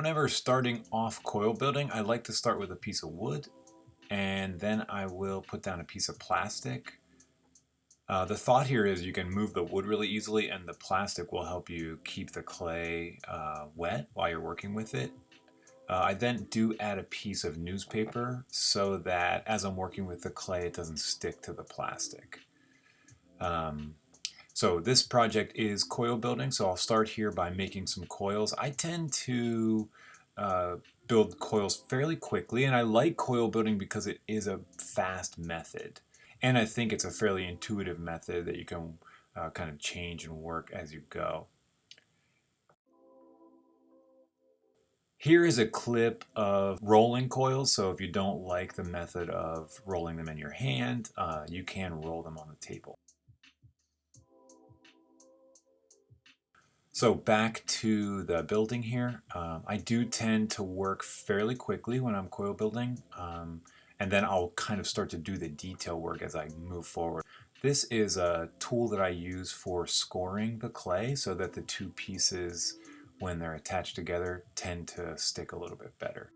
Whenever starting off coil building, I like to start with a piece of wood, and then I will put down a piece of plastic. The thought here is you can move the wood really easily, and the plastic will help you keep the clay wet while you're working with it. I then do add a piece of newspaper so that as I'm working with the clay, it doesn't stick to the plastic. So this project is coil building, so I'll start here by making some coils. I tend to build coils fairly quickly, and I like coil building because it is a fast method. And I think it's a fairly intuitive method that you can kind of change and work as you go. Here is a clip of rolling coils, so if you don't like the method of rolling them in your hand, you can roll them on the table. So back to the building here, I do tend to work fairly quickly when I'm coil building, and then I'll kind of start to do the detail work as I move forward. This is a tool that I use for scoring the clay so that the two pieces, when they're attached together, tend to stick a little bit better.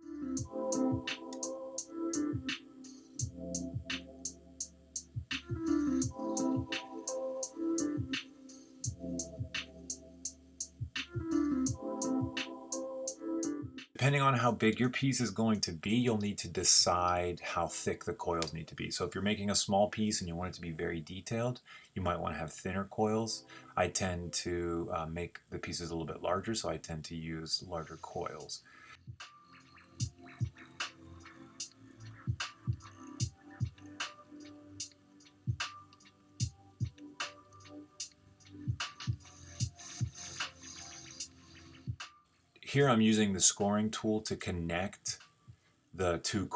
Depending on how big your piece is going to be, you'll need to decide how thick the coils need to be. So if you're making a small piece and you want it to be very detailed, you might want to have thinner coils. I tend to make the pieces a little bit larger, so I tend to use larger coils. Here I'm using the scoring tool to connect the two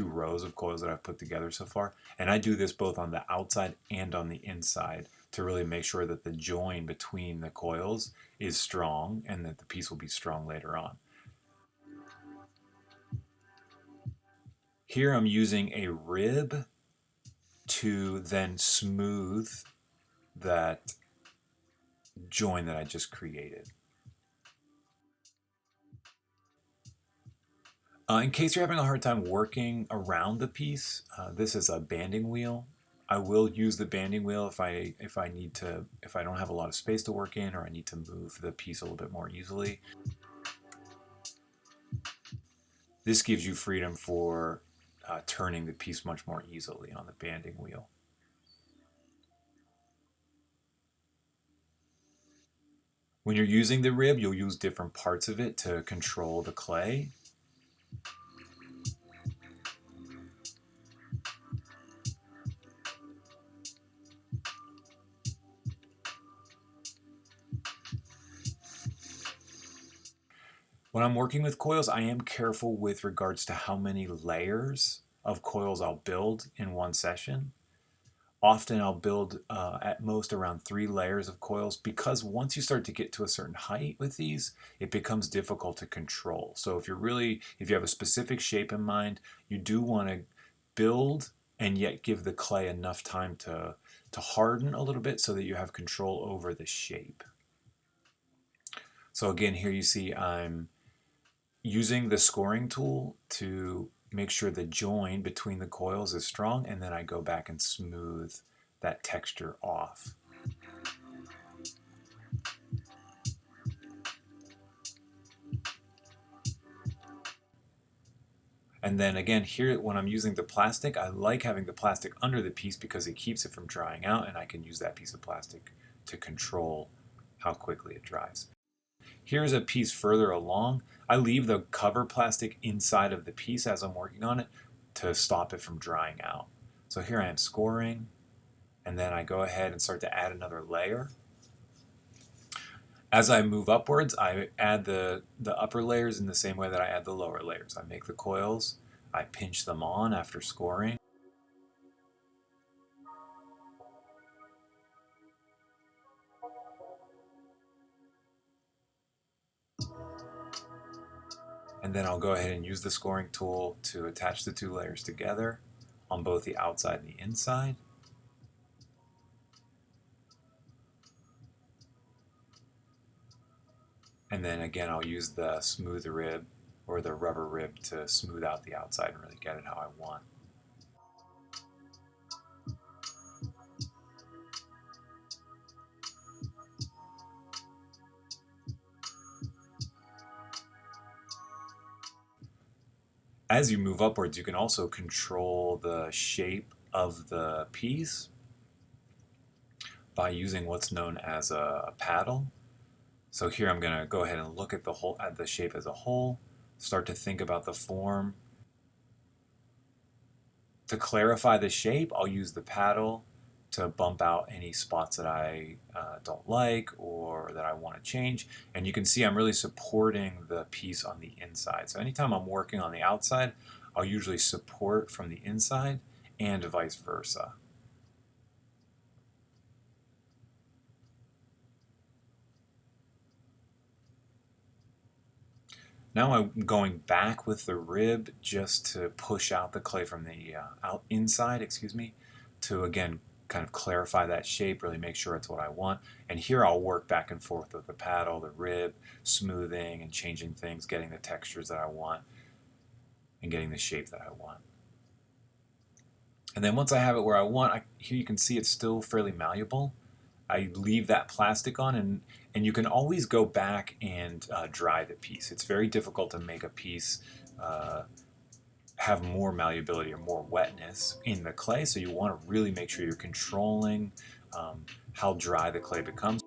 rows of coils that I've put together so far. And I do this both on the outside and on the inside to really make sure that the join between the coils is strong and that the piece will be strong later on. Here I'm using a rib to then smooth that join that I just created. In case you're having a hard time working around the piece, this is a banding wheel. I will use the banding wheel if I don't have a lot of space to work in, or I need to move the piece a little bit more easily. This gives you freedom for turning the piece much more easily on the banding wheel. When you're using the rib, you'll use different parts of it to control the clay. When I'm working with coils, I am careful with regards to how many layers of coils I'll build in one session. Often I'll build at most around 3 layers of coils, because once you start to get to a certain height with these, it becomes difficult to control. So if you have a specific shape in mind, you do want to build and yet give the clay enough time to harden a little bit so that you have control over the shape. So again, here you see I'm using the scoring tool to make sure the join between the coils is strong, and then I go back and smooth that texture off. And then again, here when I'm using the plastic, I like having the plastic under the piece because it keeps it from drying out, and I can use that piece of plastic to control how quickly it dries. Here's a piece further along. I leave the cover plastic inside of the piece as I'm working on it to stop it from drying out. So here I am scoring, and then I go ahead and start to add another layer. As I move upwards, I add the upper layers in the same way that I add the lower layers. I make the coils, I pinch them on after scoring. And then I'll go ahead and use the scoring tool to attach the 2 layers together on both the outside and the inside. And then again, I'll use the smooth rib or the rubber rib to smooth out the outside and really get it how I want. As you move upwards, you can also control the shape of the piece by using what's known as a paddle. So here I'm going to go ahead and look at the shape as a whole, start to think about the form. To clarify the shape, I'll use the paddle to bump out any spots that I don't like or that I want to change. And you can see I'm really supporting the piece on the inside. So anytime I'm working on the outside, I'll usually support from the inside and vice versa. Now I'm going back with the rib just to push out the clay from the inside, excuse me, to again kind of clarify that shape, really make sure it's what I want. And here I'll work back and forth with the paddle, the rib, smoothing and changing things, getting the textures that I want, and getting the shape that I want. And then once I have it where I want, here you can see it's still fairly malleable. I leave that plastic on, and you can always go back and dry the piece. It's very difficult to make a piece have more malleability or more wetness in the clay, so you want to really make sure you're controlling how dry the clay becomes.